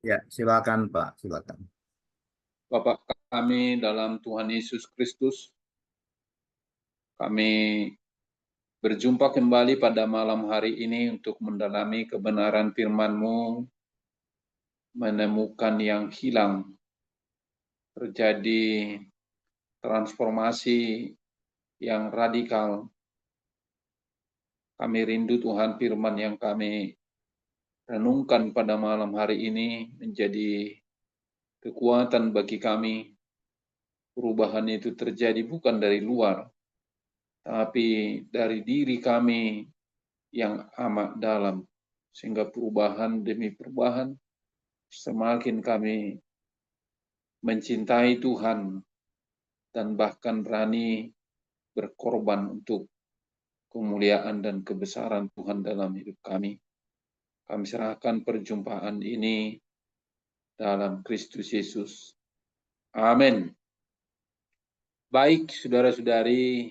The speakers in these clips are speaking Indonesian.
Ya, silakan Pak, silakan. Bapak kami dalam Tuhan Yesus Kristus, kami berjumpa kembali pada malam hari ini untuk mendalami kebenaran firman-Mu, menemukan yang hilang, terjadi transformasi yang radikal. Kami rindu Tuhan firman yang kami renungkan pada malam hari ini menjadi kekuatan bagi kami. Perubahan itu terjadi bukan dari luar, tapi dari diri kami yang amat dalam. Sehingga perubahan demi perubahan semakin kami mencintai Tuhan dan bahkan berani berkorban untuk kemuliaan dan kebesaran Tuhan dalam hidup kami. Kami serahkan perjumpaan ini dalam Kristus Yesus. Amin. Baik, saudara-saudari,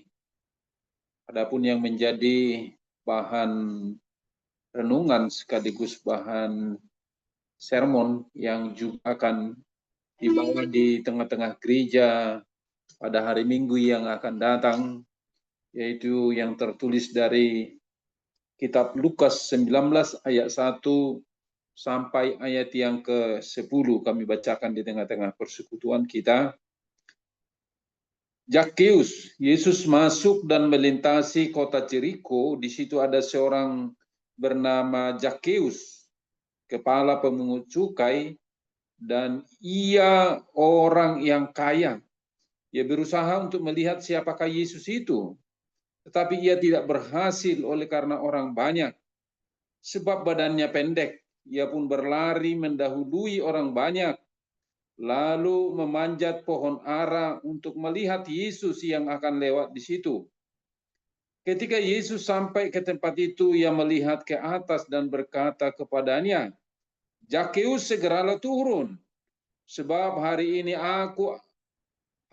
adapun yang menjadi bahan renungan sekaligus bahan sermon yang juga akan dibawa di tengah-tengah gereja pada hari Minggu yang akan datang, yaitu yang tertulis dari kitab Lukas 19 ayat 1 sampai ayat yang ke-10. Kami bacakan di tengah-tengah persekutuan kita. Zakheus, Yesus masuk dan melintasi kota Jeriko. Di situ ada seorang bernama Zakheus, kepala pemungut cukai, dan ia orang yang kaya. Ia berusaha untuk melihat siapakah Yesus itu, tetapi ia tidak berhasil oleh karena orang banyak. Sebab badannya pendek, ia pun berlari mendahului orang banyak, lalu memanjat pohon ara untuk melihat Yesus yang akan lewat di situ. Ketika Yesus sampai ke tempat itu, ia melihat ke atas dan berkata kepadanya, "Zakheus, segeralah turun, sebab hari ini aku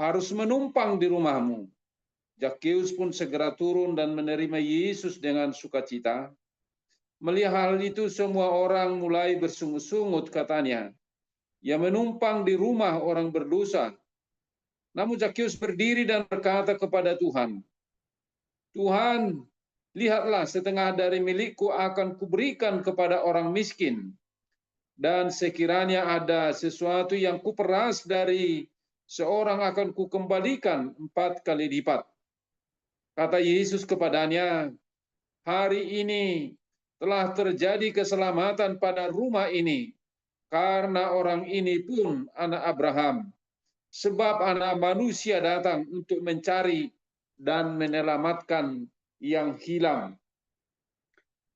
harus menumpang di rumahmu." Zakheus pun segera turun dan menerima Yesus dengan sukacita. Melihat hal itu, semua orang mulai bersungut-sungut, katanya, "Ia menumpang di rumah orang berdosa." Namun Zakheus berdiri dan berkata kepada Tuhan, "Tuhan, lihatlah, setengah dari milikku akan kuberikan kepada orang miskin. Dan sekiranya ada sesuatu yang kuperas dari seorang akan kukembalikan 4 kali lipat." Kata Yesus kepadanya, "Hari ini telah terjadi keselamatan pada rumah ini, karena orang ini pun anak Abraham. Sebab anak manusia datang untuk mencari dan menyelamatkan yang hilang."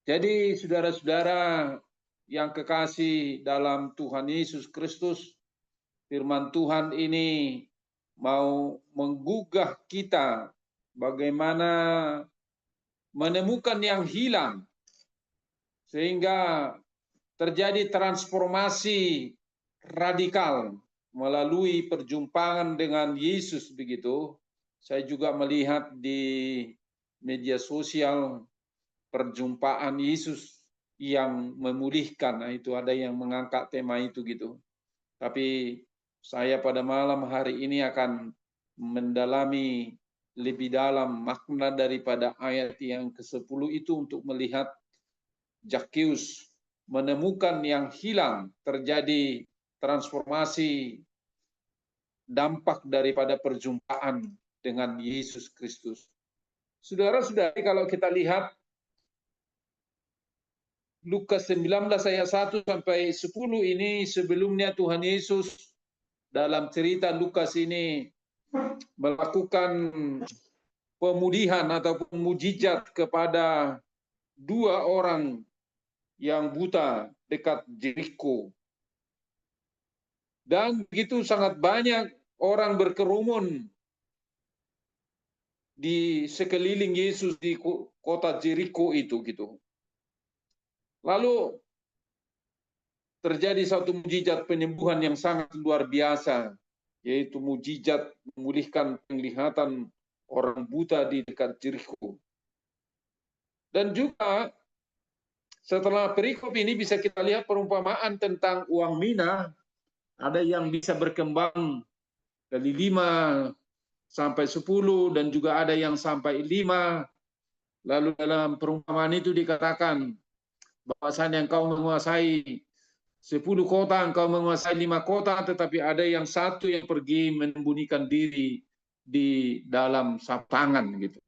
Jadi saudara-saudara yang kekasih dalam Tuhan Yesus Kristus, firman Tuhan ini mau menggugah kita bagaimana menemukan yang hilang, sehingga terjadi transformasi radikal melalui perjumpaan dengan Yesus begitu. Saya juga melihat di media sosial perjumpaan Yesus yang memulihkan. Nah, itu ada yang mengangkat tema itu gitu. Tapi saya pada malam hari ini akan mendalami lebih dalam makna daripada ayat yang ke-10 itu untuk melihat Zakheus menemukan yang hilang, terjadi transformasi dampak daripada perjumpaan dengan Yesus Kristus. Saudara-saudari, kalau kita lihat Lukas 19 ayat 1 sampai 10 ini, sebelumnya Tuhan Yesus dalam cerita Lukas ini melakukan pemulihan ataupun mujizat kepada 2 orang yang buta dekat Jeriko. Dan begitu sangat banyak orang berkerumun di sekeliling Yesus di kota Jeriko itu gitu. Lalu terjadi satu mujizat penyembuhan yang sangat luar biasa, yaitu mujizat memulihkan penglihatan orang buta di dekat Jeriko. Dan juga Setelah perikop ini bisa kita lihat perumpamaan tentang uang mina. Ada yang bisa berkembang dari 5 sampai 10 dan juga ada yang sampai 5. Lalu dalam perumpamaan itu dikatakan bahwasanya engkau menguasai 10 kota, engkau menguasai 5 kota, tetapi ada yang satu yang pergi menyembunyikan diri di dalam sapangan gitu.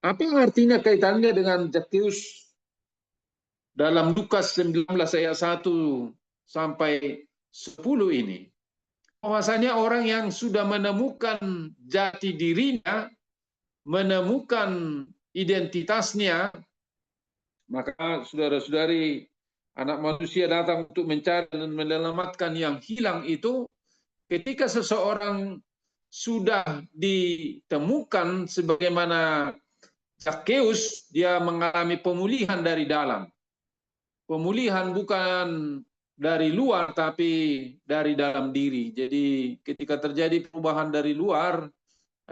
Apa artinya kaitannya dengan Zakheus dalam Lukas 19 ayat 1 sampai 10 ini? Bahwasanya orang yang sudah menemukan jati dirinya, menemukan identitasnya, maka saudara-saudari, anak manusia datang untuk mencari dan menyelamatkan yang hilang itu. Ketika seseorang sudah ditemukan sebagaimana Zakheus, dia mengalami pemulihan dari dalam. Pemulihan bukan dari luar, tapi dari dalam diri. Jadi ketika terjadi perubahan dari luar,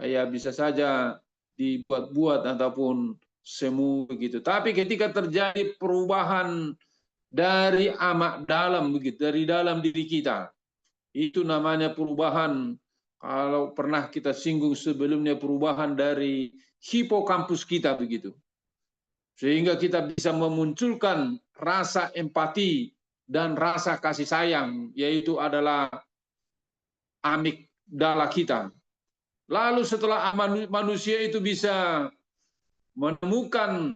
ya bisa saja dibuat-buat ataupun semu begitu. Tapi ketika terjadi perubahan dari amak dalam begitu, dari dalam diri kita, itu namanya perubahan. Kalau pernah kita singgung sebelumnya, perubahan dari hipokampus kita begitu. Sehingga kita bisa memunculkan rasa empati dan rasa kasih sayang, yaitu adalah amigdala kita. Lalu setelah manusia itu bisa menemukan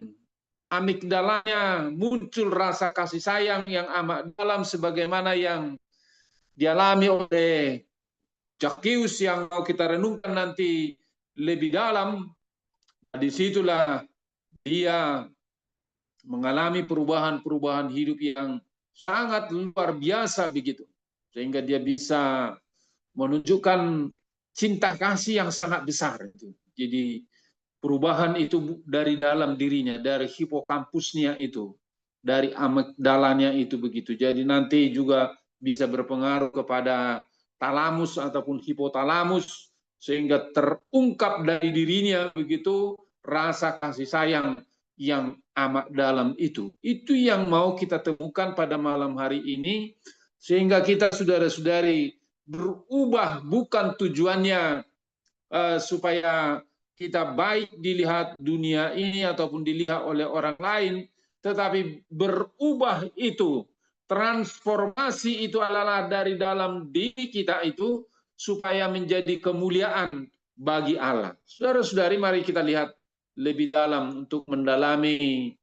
amigdalanya, muncul rasa kasih sayang yang amat dalam sebagaimana yang dialami oleh Zakheus yang mau kita renungkan nanti lebih dalam. Disitulah dia mengalami perubahan-perubahan hidup yang sangat luar biasa begitu. Sehingga dia bisa menunjukkan cinta kasih yang sangat besar. Jadi perubahan itu dari dalam dirinya, dari hipokampusnya itu, dari amigdalanya itu begitu. Jadi nanti juga bisa berpengaruh kepada talamus ataupun hipotalamus, sehingga terungkap dari dirinya begitu rasa kasih sayang yang amat dalam itu. Itu yang mau kita temukan pada malam hari ini, sehingga kita saudara-saudari berubah bukan tujuannya supaya kita baik dilihat dunia ini ataupun dilihat oleh orang lain, tetapi berubah itu, transformasi itu adalah dari dalam diri kita itu supaya menjadi kemuliaan bagi Allah. Saudara-saudari, mari kita lihat lebih dalam untuk mendalami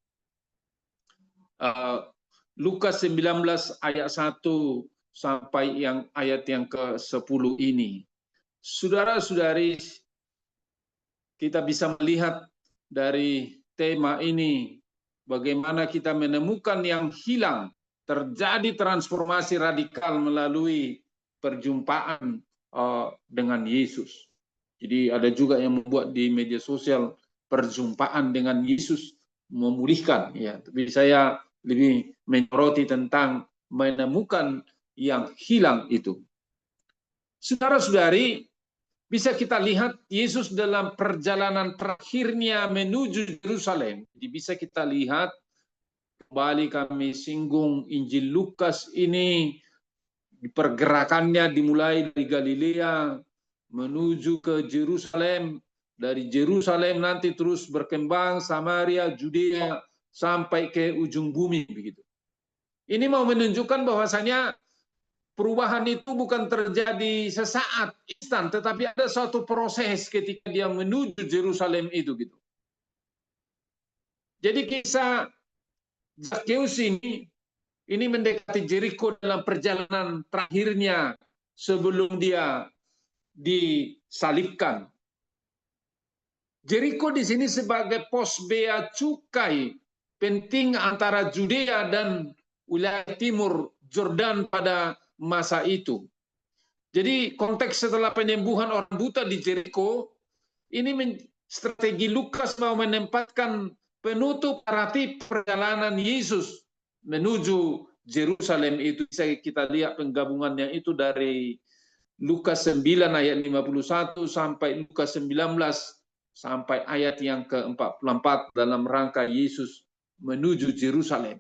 Lukas 19 ayat 1 sampai ayat yang ke-10 ini. Saudara-saudari, kita bisa melihat dari tema ini bagaimana kita menemukan yang hilang, terjadi transformasi radikal melalui perjumpaan dengan Yesus. Jadi ada juga yang membuat di media sosial perjumpaan dengan Yesus memulihkan, ya. Tapi saya lebih menyoroti tentang menemukan yang hilang itu. Saudara-saudari, bisa kita lihat Yesus dalam perjalanan terakhirnya menuju Yerusalem. Jadi bisa kita lihat, kembali kami singgung Injil Lukas ini, pergerakannya dimulai dari Galilea menuju ke Yerusalem. Dari Yerusalem nanti terus berkembang Samaria, Judea, sampai ke ujung bumi begitu. Ini mau menunjukkan bahwasanya perubahan itu bukan terjadi sesaat instan, tetapi ada suatu proses ketika dia menuju Yerusalem itu gitu. Jadi kisah Zakheus ini mendekati Jericho dalam perjalanan terakhirnya sebelum dia disalibkan. Jericho di sini sebagai pos bea cukai penting antara Judea dan wilayah timur Yordan pada masa itu. Jadi konteks setelah penyembuhan orang buta di Jericho, ini strategi Lukas mau menempatkan penutup narasi perjalanan Yesus menuju Yerusalem itu. Bisa kita lihat penggabungannya itu dari Lukas 9 ayat 51 sampai Lukas 19 sampai ayat yang ke-44 dalam rangka Yesus menuju Yerusalem.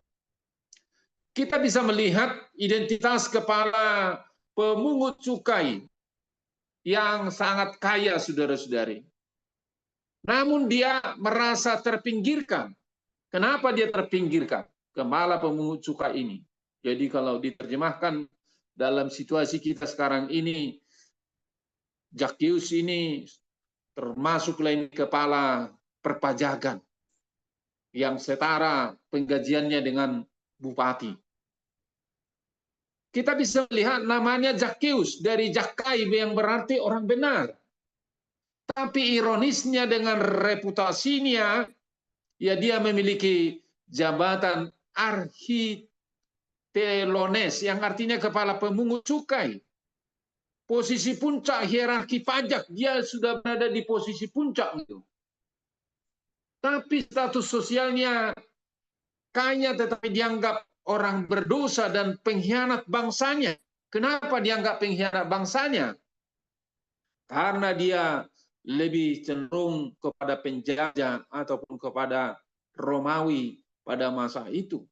Kita bisa melihat identitas kepala pemungut cukai yang sangat kaya, saudara-saudari. Namun dia merasa terpinggirkan. Kenapa dia terpinggirkan? Kepala pemungut cukai ini. Jadi kalau diterjemahkan dalam situasi kita sekarang ini, Zakheus ini termasuk lain kepala perpajakan yang setara penggajiannya dengan bupati. Kita bisa melihat namanya Zakheus dari Zakkai yang berarti orang benar. Tapi ironisnya dengan reputasinya, ya dia memiliki jabatan architelones yang artinya kepala pemungut cukai. Posisi puncak hierarki pajak, dia sudah berada di posisi puncak itu. Tapi status sosialnya kaya tetapi dianggap orang berdosa dan pengkhianat bangsanya. Kenapa dianggap pengkhianat bangsanya? Karena dia lebih cenderung kepada penjajah ataupun kepada Romawi pada masa itu.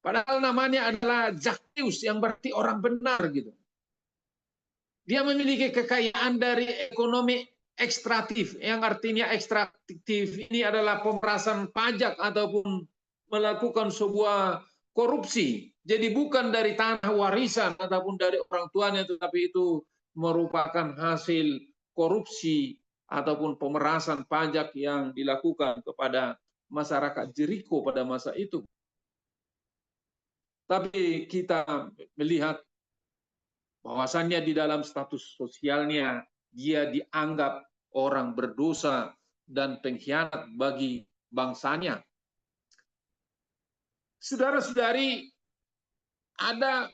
Padahal namanya adalah Zakheus yang berarti orang benar gitu. Dia memiliki kekayaan dari ekonomi ekstraktif, yang artinya ekstraktif ini adalah pemerasan pajak ataupun melakukan sebuah korupsi. Jadi bukan dari tanah warisan ataupun dari orang tuanya, tetapi itu merupakan hasil korupsi ataupun pemerasan pajak yang dilakukan kepada masyarakat Jericho pada masa itu. Tapi kita melihat bahwasannya di dalam status sosialnya dia dianggap orang berdosa dan pengkhianat bagi bangsanya. Saudara-saudari, ada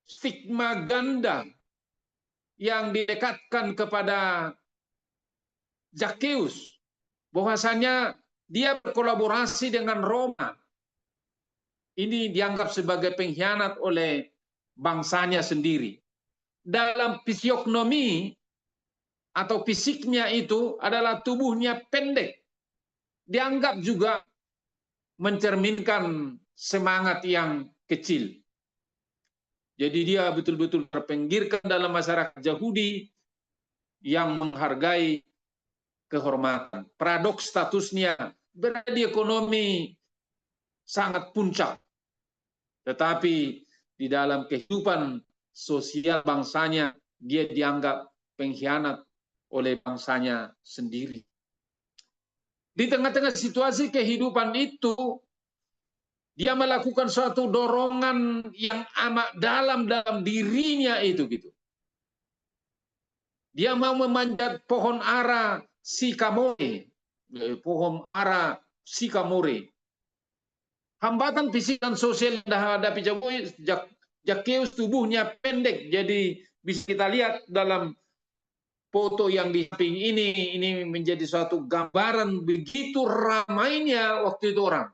stigma ganda yang didekatkan kepada Zakheus, bahwasanya dia berkolaborasi dengan Roma. Ini dianggap sebagai pengkhianat oleh bangsanya sendiri. Dalam fisiognomi atau fisiknya itu adalah tubuhnya pendek. Dianggap juga mencerminkan semangat yang kecil. Jadi dia betul-betul terpinggirkan dalam masyarakat Yahudi yang menghargai kehormatan. Paradoks statusnya berada di ekonomi sangat puncak. Tetapi di dalam kehidupan sosial bangsanya, dia dianggap pengkhianat oleh bangsanya sendiri. Di tengah-tengah situasi kehidupan itu, dia melakukan suatu dorongan yang amat dalam dirinya itu gitu. Dia mau memanjat pohon ara sikamore, pohon ara sikamore. Hambatan fisik dan sosial yang dihadapi Zakheus tubuhnya pendek, jadi bisa kita lihat dalam foto yang di samping ini menjadi suatu gambaran begitu ramainya waktu itu orang.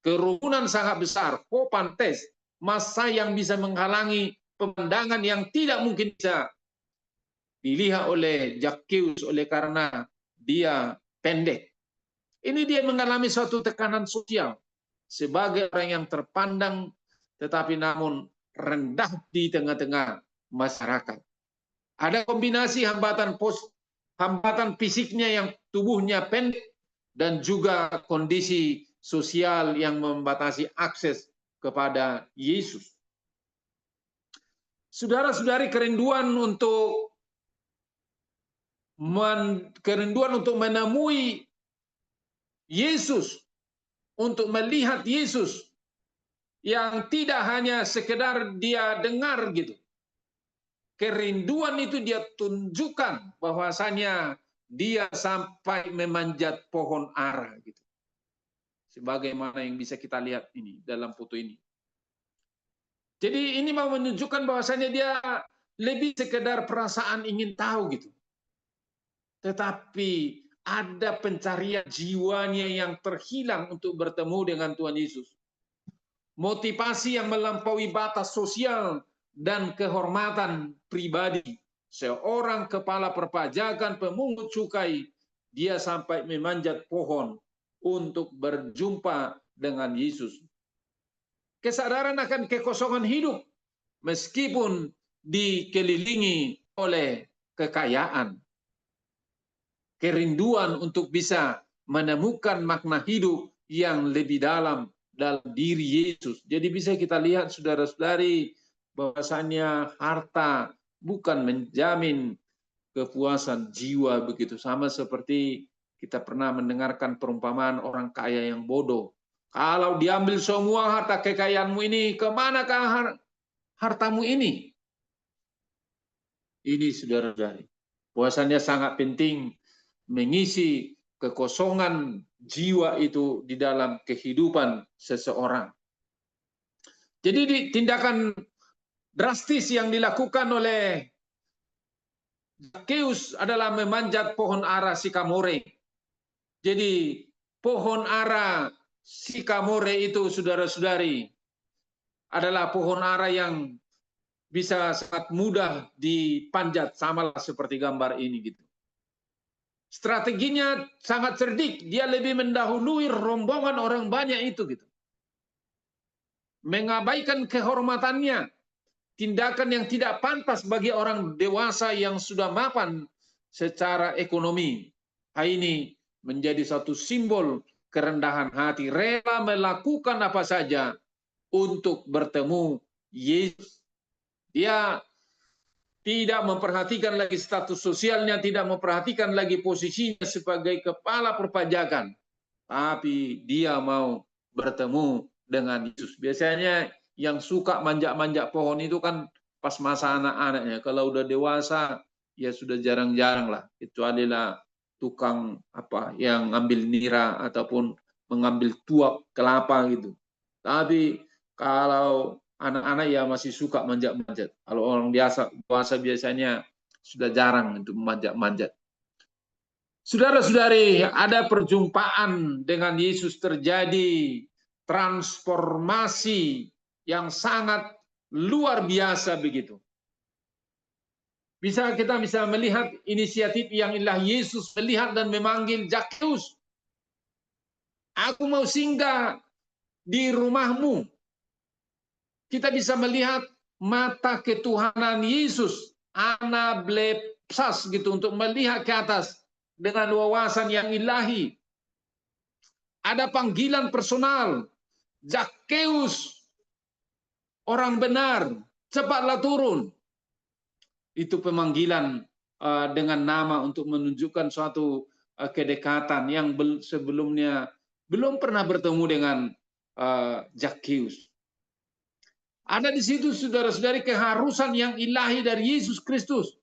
Kerumunan sangat besar, popantes, massa yang bisa menghalangi pemandangan yang tidak mungkin bisa dilihat oleh Zakheus oleh karena dia pendek. Ini dia mengalami suatu tekanan sosial sebagai orang yang terpandang tetapi namun rendah di tengah-tengah masyarakat. Ada kombinasi hambatan fisiknya yang tubuhnya pendek dan juga kondisi sosial yang membatasi akses kepada Yesus. Saudara-saudari, kerinduan untuk menemui Yesus, untuk melihat Yesus yang tidak hanya sekedar dia dengar gitu. Kerinduan itu dia tunjukkan bahwasanya dia sampai memanjat pohon ara gitu. Sebagaimana yang bisa kita lihat ini dalam foto ini. Jadi ini mau menunjukkan bahwasanya dia lebih sekedar perasaan ingin tahu gitu. Tetapi ada pencarian jiwanya yang terhilang untuk bertemu dengan Tuhan Yesus. Motivasi yang melampaui batas sosial dan kehormatan pribadi. Seorang kepala perpajakan pemungut cukai, dia sampai memanjat pohon untuk berjumpa dengan Yesus. Kesadaran akan kekosongan hidup meskipun dikelilingi oleh kekayaan. Kerinduan untuk bisa menemukan makna hidup yang lebih dalam diri Yesus. Jadi bisa kita lihat saudara-saudari bahwasannya harta bukan menjamin kepuasan jiwa begitu. Sama seperti kita pernah mendengarkan perumpamaan orang kaya yang bodoh. Kalau diambil semua harta kekayaanmu ini, kemanakah hartamu ini? Ini saudara-saudari. Bahwasannya sangat penting mengisi kekosongan jiwa itu di dalam kehidupan seseorang. Jadi tindakan drastis yang dilakukan oleh Zakheus adalah memanjat pohon ara sikamore. Jadi pohon ara sikamore itu saudara-saudari adalah pohon ara yang bisa sangat mudah dipanjat, sama seperti gambar ini gitu. Strateginya sangat cerdik, dia lebih mendahului rombongan orang banyak itu gitu. Mengabaikan kehormatannya, tindakan yang tidak pantas bagi orang dewasa yang sudah mapan secara ekonomi. Hal ini menjadi satu simbol kerendahan hati, rela melakukan apa saja untuk bertemu Yesus. Dia tidak memperhatikan lagi status sosialnya, tidak memperhatikan lagi posisinya sebagai kepala perpajakan, tapi dia mau bertemu dengan Yesus. Biasanya yang suka manjak-manjak pohon itu kan pas masa anak-anaknya. Kalau udah dewasa, ya sudah jarang-jarang lah. Kecuali lah tukang apa yang ngambil nira ataupun mengambil tuak kelapa gitu. Tapi kalau anak-anak ya masih suka manjat-manjat. Kalau orang dewasa biasanya sudah jarang untuk manjat-manjat. Saudara-saudari, ada perjumpaan dengan Yesus terjadi, transformasi yang sangat luar biasa begitu. Kita bisa melihat inisiatif yang ilah Yesus melihat dan memanggil Zakheus. Aku mau singgah di rumahmu. Kita bisa melihat mata ketuhanan Yesus, anablepsas gitu, untuk melihat ke atas dengan wawasan yang ilahi. Ada panggilan personal. Zakheus, orang benar, cepatlah turun. Itu pemanggilan dengan nama untuk menunjukkan suatu kedekatan yang sebelumnya belum pernah bertemu dengan Zakheus. Ada di situ saudara-saudari keharusan yang ilahi dari Yesus Kristus.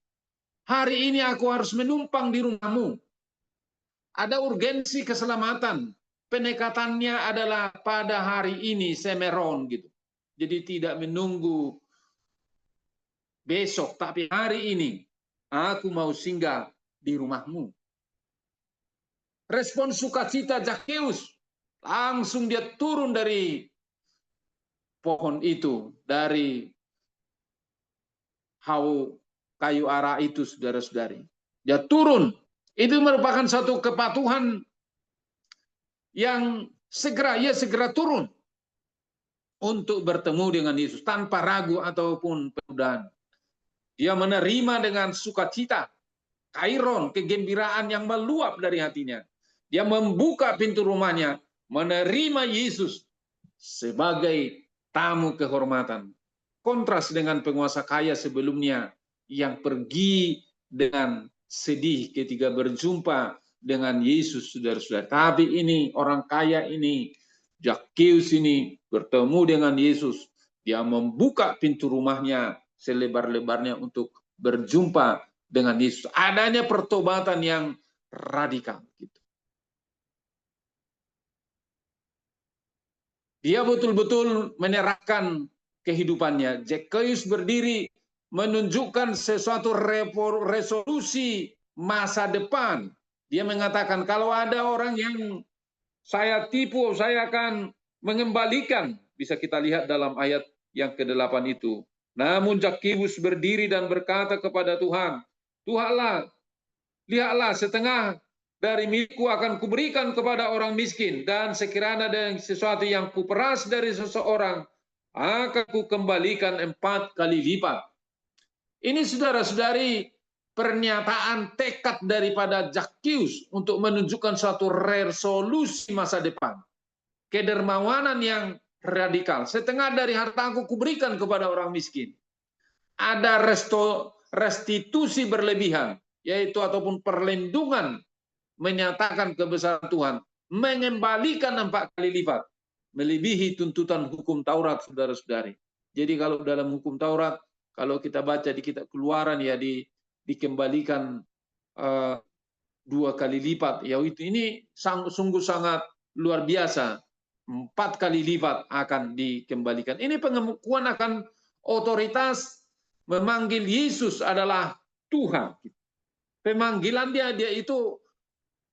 Hari ini aku harus menumpang di rumahmu. Ada urgensi keselamatan. Pendekatannya adalah pada hari ini, semeron gitu. Jadi tidak menunggu besok, tapi hari ini aku mau singgah di rumahmu. Respon sukacita Zakheus, langsung dia turun dari pohon itu, dari kayu ara itu, saudara-saudari. Dia turun. Itu merupakan satu kepatuhan yang ia segera turun untuk bertemu dengan Yesus tanpa ragu ataupun penundaan. Dia menerima dengan sukacita, kairon, kegembiraan yang meluap dari hatinya. Dia membuka pintu rumahnya, menerima Yesus sebagai tamu kehormatan. Kontras dengan penguasa kaya sebelumnya yang pergi dengan sedih ketika berjumpa dengan Yesus, saudara-saudara. Tapi ini orang kaya ini, Zakheus ini bertemu dengan Yesus. Dia membuka pintu rumahnya selebar-lebarnya untuk berjumpa dengan Yesus. Adanya pertobatan yang radikal. Dia betul-betul menyerahkan kehidupannya. Zakheus berdiri menunjukkan sesuatu resolusi masa depan. Dia mengatakan, kalau ada orang yang saya tipu, saya akan mengembalikan. Bisa kita lihat dalam ayat yang ke-8 itu. Namun Zakheus berdiri dan berkata kepada Tuhan, Tuhanlah, lihatlah setengah dari milikku akan kuberikan kepada orang miskin, dan sekiranya ada sesuatu yang kuperas dari seseorang, akan kukembalikan 4 kali lipat. Ini saudara-saudari pernyataan tekad daripada Zakheus untuk menunjukkan suatu resolusi masa depan. Kedermawanan yang radikal. Setengah dari hartaku kuberikan kepada orang miskin. Ada restitusi berlebihan, yaitu ataupun perlindungan, menyatakan kebesaran Tuhan, mengembalikan 4 kali lipat, melebihi tuntutan hukum Taurat, saudara-saudari. Jadi kalau dalam hukum Taurat, kalau kita baca di kitab Keluaran ya dikembalikan 2 kali lipat. Ya ini sungguh sangat luar biasa. 4 kali lipat akan dikembalikan. Ini pengakuan akan otoritas memanggil Yesus adalah Tuhan. Pemanggilan dia itu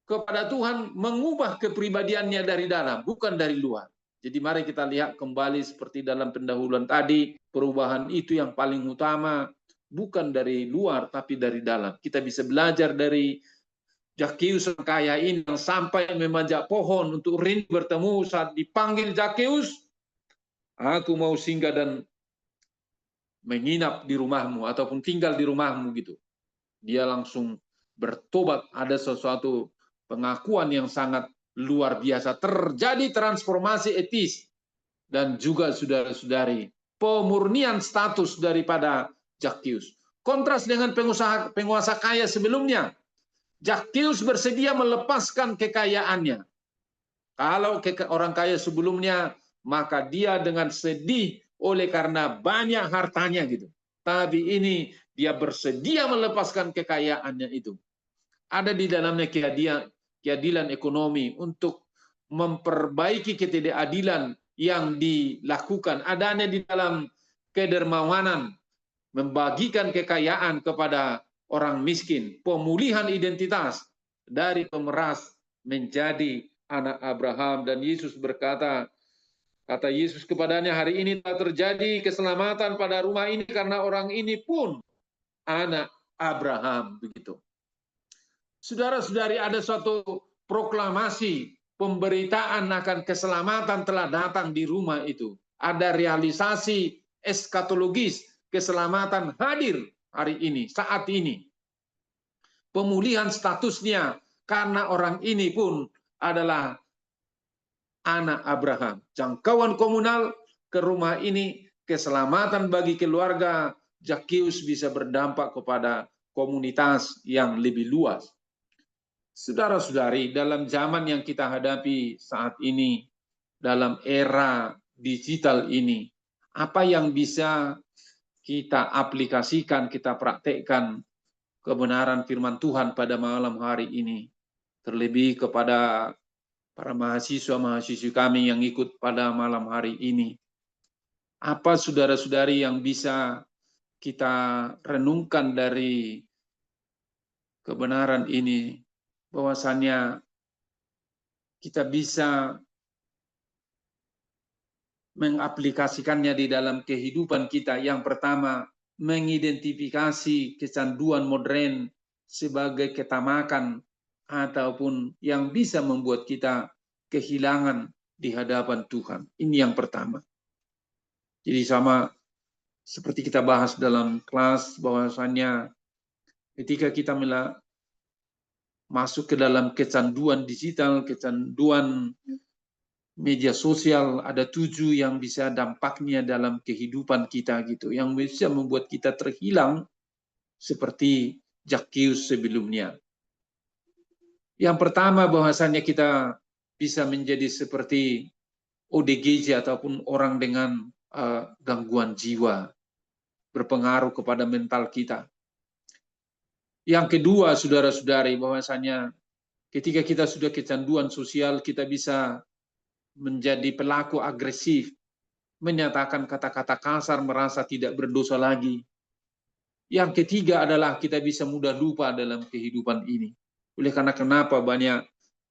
kepada Tuhan mengubah kepribadiannya dari dalam, bukan dari luar. Jadi mari kita lihat kembali seperti dalam pendahuluan tadi, perubahan itu yang paling utama, bukan dari luar, tapi dari dalam. Kita bisa belajar dari Zakheus yang kaya ini, yang sampai memanjat pohon untuk rindu bertemu. Saat dipanggil Zakheus, aku mau singgah dan menginap di rumahmu, ataupun tinggal di rumahmu gitu. Dia langsung bertobat, ada sesuatu pengakuan yang sangat luar biasa. Terjadi transformasi etis. Dan juga saudara-saudari, pemurnian status daripada Zakheus. Kontras dengan penguasa kaya sebelumnya. Zakheus bersedia melepaskan kekayaannya. Kalau orang kaya sebelumnya, maka dia dengan sedih oleh karena banyak hartanya gitu. Tapi ini dia bersedia melepaskan kekayaannya itu. Ada di dalamnya keadilan ekonomi untuk memperbaiki ketidakadilan yang dilakukan. Adanya di dalam kedermawanan, membagikan kekayaan kepada orang miskin, pemulihan identitas dari pemeras menjadi anak Abraham. Dan Yesus berkata, kata Yesus kepadanya, hari ini telah terjadi keselamatan pada rumah ini karena orang ini pun anak Abraham. Begitu. Saudara-saudari, ada suatu proklamasi pemberitaan akan keselamatan telah datang di rumah itu. Ada realisasi eskatologis keselamatan hadir hari ini, saat ini. Pemulihan statusnya karena orang ini pun adalah anak Abraham. Jangkauan komunal ke rumah ini, keselamatan bagi keluarga Zakheus bisa berdampak kepada komunitas yang lebih luas. Saudara-saudari, dalam zaman yang kita hadapi saat ini, dalam era digital ini, apa yang bisa kita aplikasikan, kita praktekkan kebenaran firman Tuhan pada malam hari ini, terlebih kepada para mahasiswa-mahasiswi kami yang ikut pada malam hari ini. Apa saudara-saudari yang bisa kita renungkan dari kebenaran ini, bahwasannya kita bisa mengaplikasikannya di dalam kehidupan kita. Yang pertama, mengidentifikasi kecanduan modern sebagai ketamakan ataupun yang bisa membuat kita kehilangan di hadapan Tuhan. Ini yang pertama. Jadi sama seperti kita bahas dalam kelas, bahwasannya ketika kita masuk ke dalam kecanduan digital, kecanduan media sosial, ada 7 yang bisa dampaknya dalam kehidupan kita gitu, yang bisa membuat kita terhilang seperti Zakheus sebelumnya. Yang pertama, bahwasannya kita bisa menjadi seperti ODGJ ataupun orang dengan gangguan jiwa, berpengaruh kepada mental kita. Yang kedua, saudara-saudari, bahwasanya ketika kita sudah kecanduan sosial, kita bisa menjadi pelaku agresif, menyatakan kata-kata kasar, merasa tidak berdosa lagi. Yang ketiga adalah kita bisa mudah lupa dalam kehidupan ini. Oleh karena kenapa banyak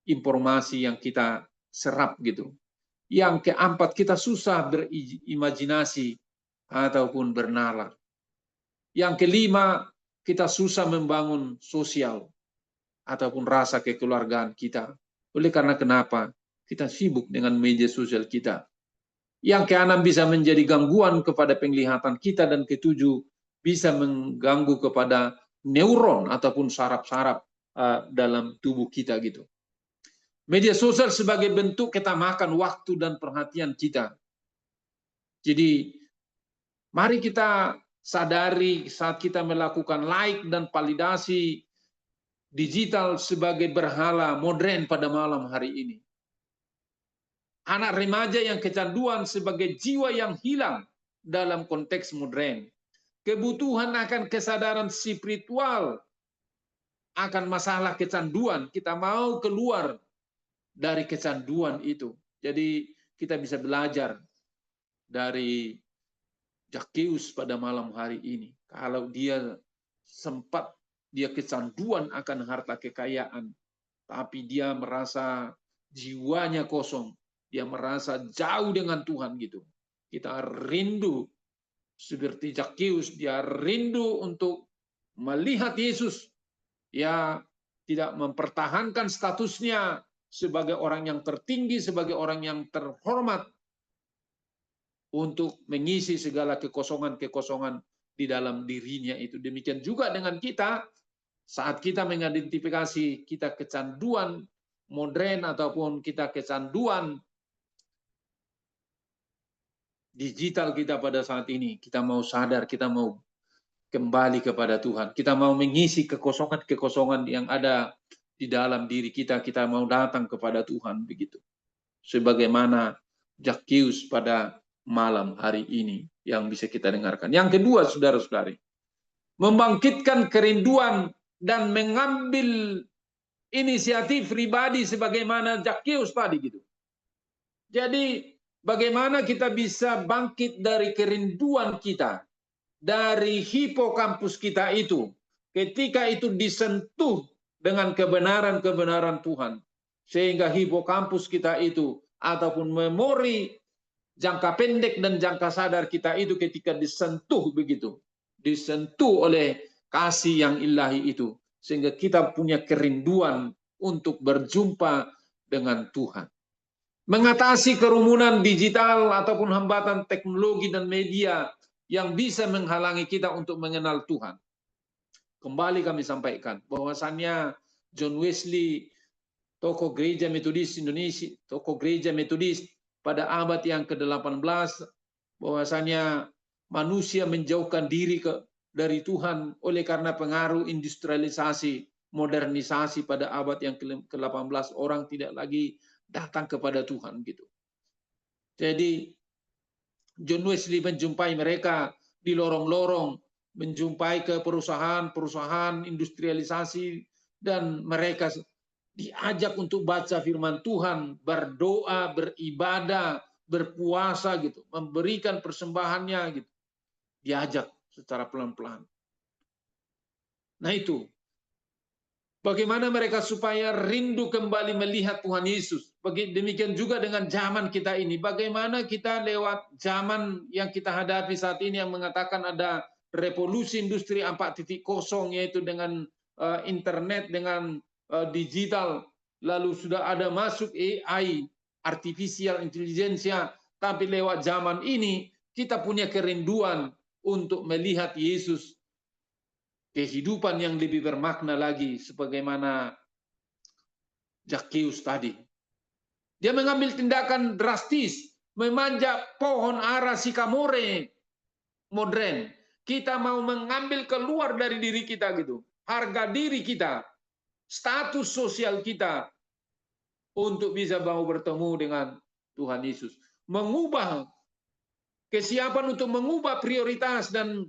informasi yang kita serap gitu. Yang keempat, kita susah berimajinasi ataupun bernalar. Yang kelima, kita susah membangun sosial. ataupun rasa kekeluargaan kita. Oleh karena kenapa? Kita sibuk dengan media sosial kita. Yang keenam bisa menjadi gangguan kepada penglihatan kita, dan ketujuh bisa mengganggu kepada neuron ataupun saraf-saraf dalam tubuh kita gitu. Media sosial sebagai bentuk kita makan waktu dan perhatian kita. Jadi mari kita sadari saat kita melakukan like dan validasi digital sebagai berhala modern pada malam hari ini. Anak remaja yang kecanduan sebagai jiwa yang hilang dalam konteks modern. Kebutuhan akan kesadaran spiritual akan masalah kecanduan. Kita mau keluar dari kecanduan itu. Jadi kita bisa belajar dari Zakheus pada malam hari ini. Kalau dia sempat dia kecanduan akan harta kekayaan, tapi dia merasa jiwanya kosong. Dia merasa jauh dengan Tuhan gitu. Kita rindu seperti Zakheus, dia rindu untuk melihat Yesus. Ya, tidak mempertahankan statusnya sebagai orang yang tertinggi, sebagai orang yang terhormat, untuk mengisi segala kekosongan-kekosongan di dalam dirinya itu. Demikian juga dengan kita, saat kita mengidentifikasi kita kecanduan modern ataupun kita kecanduan digital kita pada saat ini, kita mau sadar, kita mau kembali kepada Tuhan. Kita mau mengisi kekosongan-kekosongan yang ada di dalam diri kita, kita mau datang kepada Tuhan begitu. Sebagaimana Zakheus pada malam hari ini yang bisa kita dengarkan. Yang kedua, saudara-saudari, membangkitkan kerinduan dan mengambil inisiatif pribadi sebagaimana Zakheus tadi gitu. Jadi bagaimana kita bisa bangkit dari kerinduan kita, dari hipokampus kita itu, ketika itu disentuh dengan kebenaran-kebenaran Tuhan, sehingga hipokampus kita itu ataupun memori jangka pendek dan jangka sadar kita itu ketika disentuh begitu, disentuh oleh kasih yang ilahi itu, sehingga kita punya kerinduan untuk berjumpa dengan Tuhan. Mengatasi kerumunan digital ataupun hambatan teknologi dan media yang bisa menghalangi kita untuk mengenal Tuhan. Kembali kami sampaikan bahwasannya John Wesley, tokoh gereja Metodis Indonesia, tokoh gereja Metodis pada abad yang ke-18, bahwasannya manusia menjauhkan diri dari Tuhan oleh karena pengaruh industrialisasi, modernisasi pada abad yang ke-18. Orang tidak lagi datang kepada Tuhan gitu. Jadi John Wesley menjumpai mereka di lorong-lorong, menjumpai ke perusahaan-perusahaan industrialisasi, dan mereka diajak untuk baca firman Tuhan, berdoa, beribadah, berpuasa gitu, memberikan persembahannya gitu. Diajak secara pelan-pelan. Nah itu, bagaimana mereka supaya rindu kembali melihat Tuhan Yesus. Demikian juga dengan zaman kita ini. Bagaimana kita lewat zaman yang kita hadapi saat ini yang mengatakan ada revolusi industri 4.0, yaitu dengan internet, dengan digital. Lalu sudah ada masuk AI, artificial intelligence. Tapi lewat zaman ini kita punya kerinduan untuk melihat Yesus, kehidupan yang lebih bermakna lagi, sebagaimana Zakheus tadi. Dia mengambil tindakan drastis, memanjat pohon ara sikamore modern. Kita mau mengambil keluar dari diri kita gitu, harga diri kita, status sosial kita, untuk bisa mau bertemu dengan Tuhan Yesus. Mengubah kesiapan untuk mengubah prioritas dan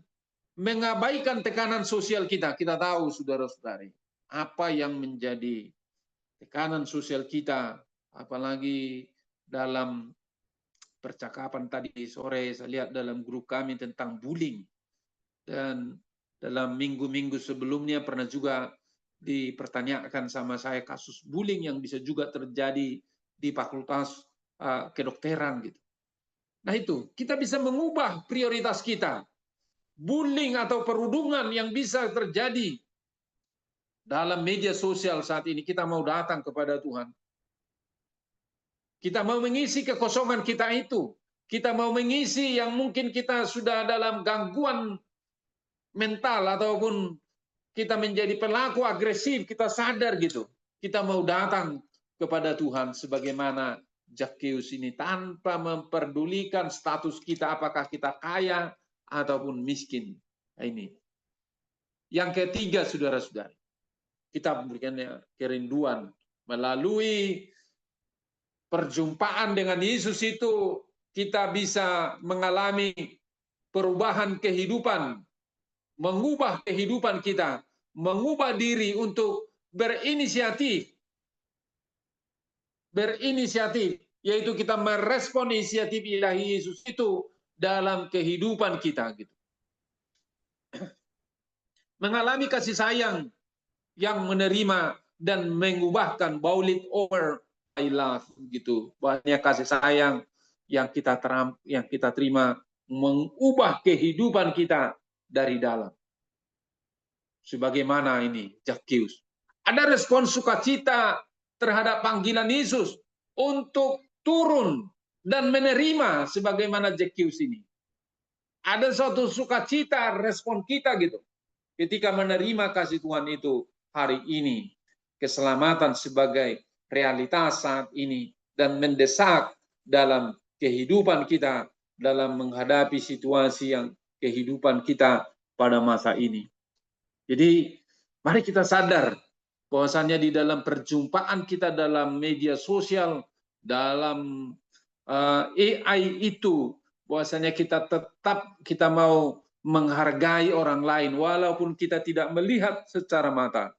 mengabaikan tekanan sosial kita. Kita tahu, saudara-saudari, apa yang menjadi tekanan sosial kita, apalagi dalam percakapan tadi sore saya lihat dalam grup kami tentang bullying, dan dalam minggu-minggu sebelumnya pernah juga dipertanyakan sama saya kasus bullying yang bisa juga terjadi di fakultas kedokteran gitu. Nah itu, kita bisa mengubah prioritas kita. Bullying atau perundungan yang bisa terjadi dalam media sosial saat ini kita mau datang kepada Tuhan. Kita mau mengisi kekosongan kita itu. Kita mau mengisi yang mungkin kita sudah dalam gangguan mental ataupun kita menjadi pelaku agresif, kita sadar gitu. Kita mau datang kepada Tuhan sebagaimana Zakheus ini tanpa memperdulikan status kita, apakah kita kaya ataupun miskin. Nah, ini. Yang ketiga, saudara-saudari, kita memberikan kerinduan melalui perjumpaan dengan Yesus itu kita bisa mengalami perubahan kehidupan, mengubah kehidupan kita, mengubah diri untuk berinisiatif, yaitu kita merespon inisiatif ilahi Yesus itu dalam kehidupan kita gitu. Mengalami kasih sayang yang menerima dan mengubahkan, boil it over by love gitu. Banyak kasih sayang yang kita terima mengubah kehidupan kita dari dalam. Sebagaimana ini Zakheus. Ada respon sukacita terhadap panggilan Yesus untuk turun dan menerima sebagaimana Zakheus ini. Ada suatu sukacita respon kita gitu. Ketika menerima kasih Tuhan itu hari ini. Keselamatan sebagai realitas saat ini. Dan mendesak dalam kehidupan kita. Dalam menghadapi situasi yang kehidupan kita pada masa ini. Jadi mari kita sadar bahwasannya di dalam perjumpaan kita dalam media sosial, dalam AI itu, bahwasanya kita mau menghargai orang lain walaupun kita tidak melihat secara mata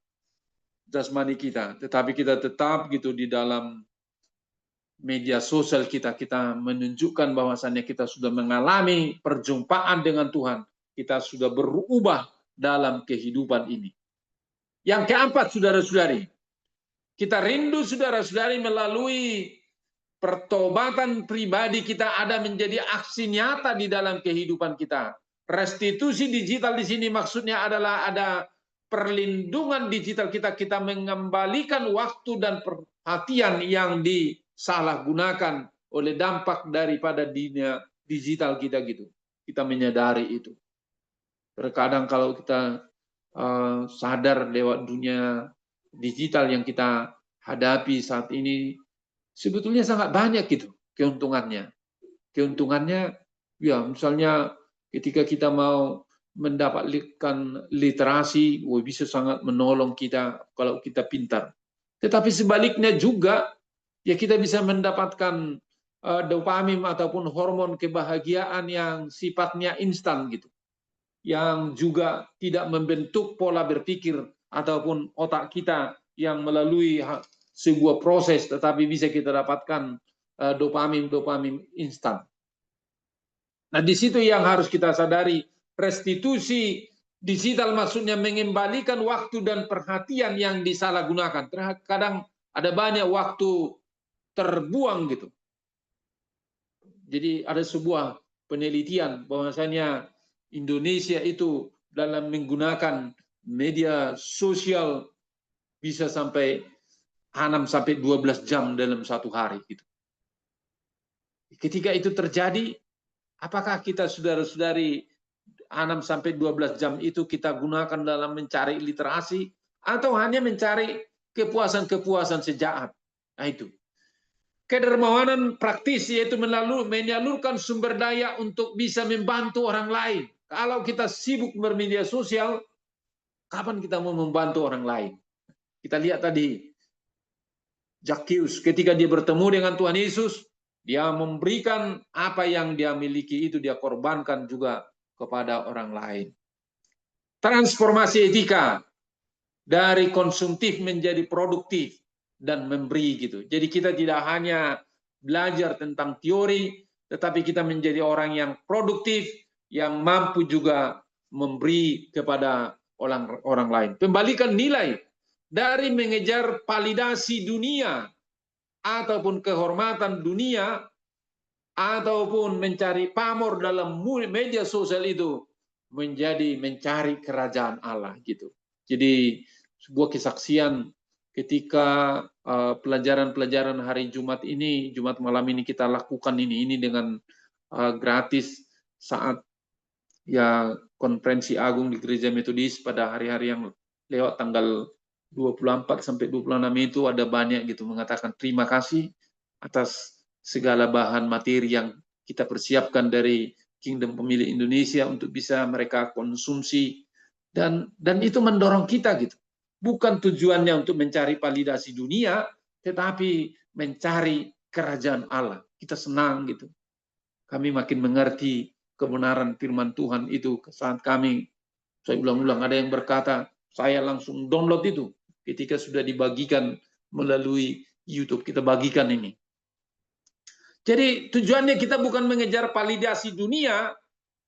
jasmani kita, tetapi kita tetap gitu di dalam media sosial kita menunjukkan bahwasannya kita sudah mengalami perjumpaan dengan Tuhan, kita sudah berubah dalam kehidupan ini. Yang keempat, saudara-saudari, kita rindu saudara-saudari melalui pertobatan pribadi kita ada menjadi aksi nyata di dalam kehidupan kita. Restitusi digital di sini maksudnya adalah ada perlindungan digital kita mengembalikan waktu dan perhatian yang disalahgunakan oleh dampak daripada dunia digital kita gitu. Kita menyadari itu. Terkadang kalau kita sadar lewat dunia digital yang kita hadapi saat ini, sebetulnya sangat banyak gitu keuntungannya. Keuntungannya, ya misalnya ketika kita mau mendapatkan literasi, bisa sangat menolong kita kalau kita pintar. Tetapi sebaliknya juga, ya kita bisa mendapatkan dopamin ataupun hormon kebahagiaan yang sifatnya instan gitu. Yang juga tidak membentuk pola berpikir ataupun otak kita yang melalui sebuah proses, tetapi bisa kita dapatkan dopamin instan. Nah, di situ yang harus kita sadari, restitusi digital maksudnya mengembalikan waktu dan perhatian yang disalahgunakan. Kadang ada banyak waktu terbuang gitu. Jadi ada sebuah penelitian bahwasanya Indonesia itu dalam menggunakan media sosial bisa sampai 6-12 jam dalam satu hari gitu. Ketika itu terjadi, apakah kita saudara-saudari 6-12 jam itu kita gunakan dalam mencari literasi atau hanya mencari kepuasan-kepuasan sejahat? Nah itu. Kedermawanan praktis yaitu menyalurkan sumber daya untuk bisa membantu orang lain. Kalau kita sibuk bermedia sosial, kapan kita mau membantu orang lain? Kita lihat tadi, Zakheus ketika dia bertemu dengan Tuhan Yesus, dia memberikan apa yang dia miliki itu dia korbankan juga kepada orang lain. Transformasi etika dari konsumtif menjadi produktif dan memberi gitu. Jadi kita tidak hanya belajar tentang teori, tetapi kita menjadi orang yang produktif, yang mampu juga memberi kepada orang lain. Pembalikan nilai dari mengejar validasi dunia ataupun kehormatan dunia ataupun mencari pamor dalam media sosial itu menjadi mencari kerajaan Allah gitu. Jadi sebuah kesaksian ketika pelajaran-pelajaran hari Jumat ini, Jumat malam ini kita lakukan ini dengan gratis saat ya konferensi agung di Gereja Metodis pada hari-hari yang lewat tanggal 24 sampai 26 itu ada banyak gitu mengatakan terima kasih atas segala bahan materi yang kita persiapkan dari Kingdom Pemilih Indonesia untuk bisa mereka konsumsi dan itu mendorong kita gitu. Bukan tujuannya untuk mencari validasi dunia, tetapi mencari kerajaan Allah. Kita senang gitu. Kami makin mengerti kebenaran firman Tuhan itu saat kami, saya ulang-ulang, ada yang berkata, saya langsung download itu ketika sudah dibagikan melalui YouTube, kita bagikan ini. Jadi tujuannya kita bukan mengejar validasi dunia,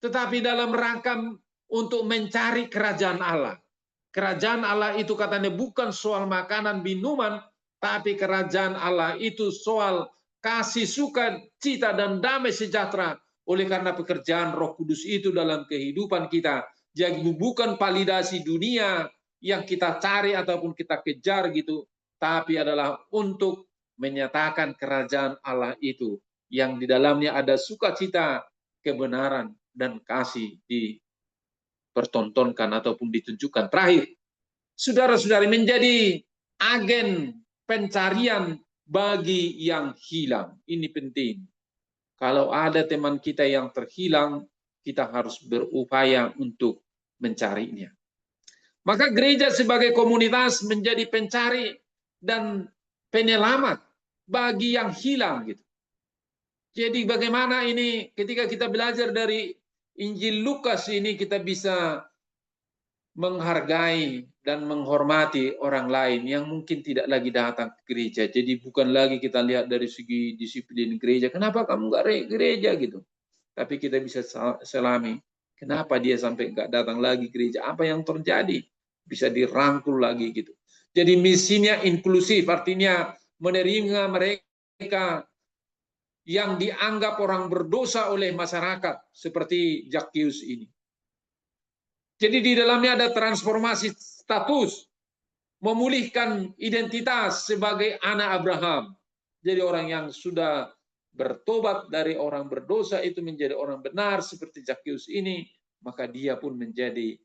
tetapi dalam rangka untuk mencari kerajaan Allah. Kerajaan Allah itu katanya bukan soal makanan, minuman, tapi kerajaan Allah itu soal kasih, sukacita, dan damai sejahtera. Oleh karena pekerjaan Roh Kudus itu dalam kehidupan kita. Jadi bukan validasi dunia yang kita cari ataupun kita kejar gitu, tapi adalah untuk menyatakan kerajaan Allah itu yang di dalamnya ada sukacita, kebenaran, dan kasih dipertontonkan ataupun ditunjukkan. Terakhir, saudara-saudari, menjadi agen pencarian bagi yang hilang. Ini penting. Kalau ada teman kita yang terhilang, kita harus berupaya untuk mencarinya. Maka gereja sebagai komunitas menjadi pencari dan penyelamat bagi yang hilang gitu. Jadi bagaimana ini ketika kita belajar dari Injil Lukas ini kita bisa menghargai dan menghormati orang lain yang mungkin tidak lagi datang ke gereja. Jadi bukan lagi kita lihat dari segi disiplin gereja. Kenapa kamu nggak gereja gitu? Tapi kita bisa selami. Kenapa dia sampai nggak datang lagi gereja? Apa yang terjadi? Bisa dirangkul lagi gitu. Jadi misinya inklusif, artinya menerima mereka yang dianggap orang berdosa oleh masyarakat seperti Zakheus ini. Jadi di dalamnya ada transformasi status, memulihkan identitas sebagai anak Abraham. Jadi orang yang sudah bertobat dari orang berdosa itu menjadi orang benar seperti Zakheus ini, maka dia pun menjadi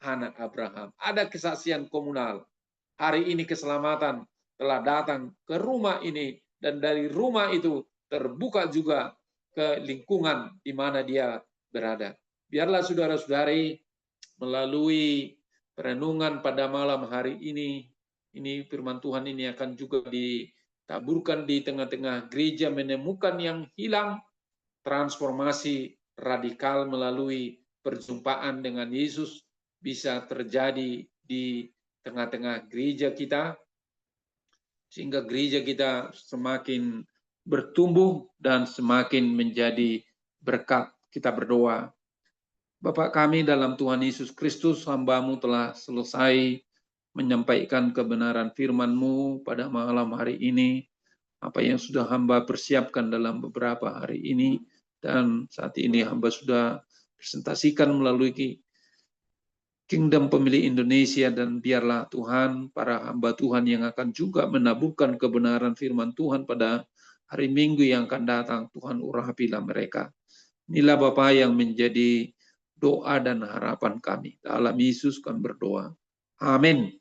anak Abraham. Ada kesaksian komunal. Hari ini keselamatan telah datang ke rumah ini dan dari rumah itu terbuka juga ke lingkungan di mana dia berada. Biarlah saudara-saudari melalui perenungan pada malam hari ini firman Tuhan ini akan juga ditaburkan di tengah-tengah gereja menemukan yang hilang, transformasi radikal melalui perjumpaan dengan Yesus bisa terjadi di tengah-tengah gereja kita, sehingga gereja kita semakin bertumbuh dan semakin menjadi berkat. Kita berdoa. Bapa kami dalam Tuhan Yesus Kristus, hamba-Mu telah selesai menyampaikan kebenaran firman-Mu pada malam hari ini. Apa yang sudah hamba persiapkan dalam beberapa hari ini, dan saat ini hamba sudah presentasikan melalui Kingdom Pemilih Indonesia, dan biarlah Tuhan, para hamba Tuhan yang akan juga menaburkan kebenaran firman Tuhan pada hari Minggu yang akan datang, Tuhan urapilah mereka. Inilah Bapa yang menjadi doa dan harapan kami. Dalam Yesus kami berdoa. Amin.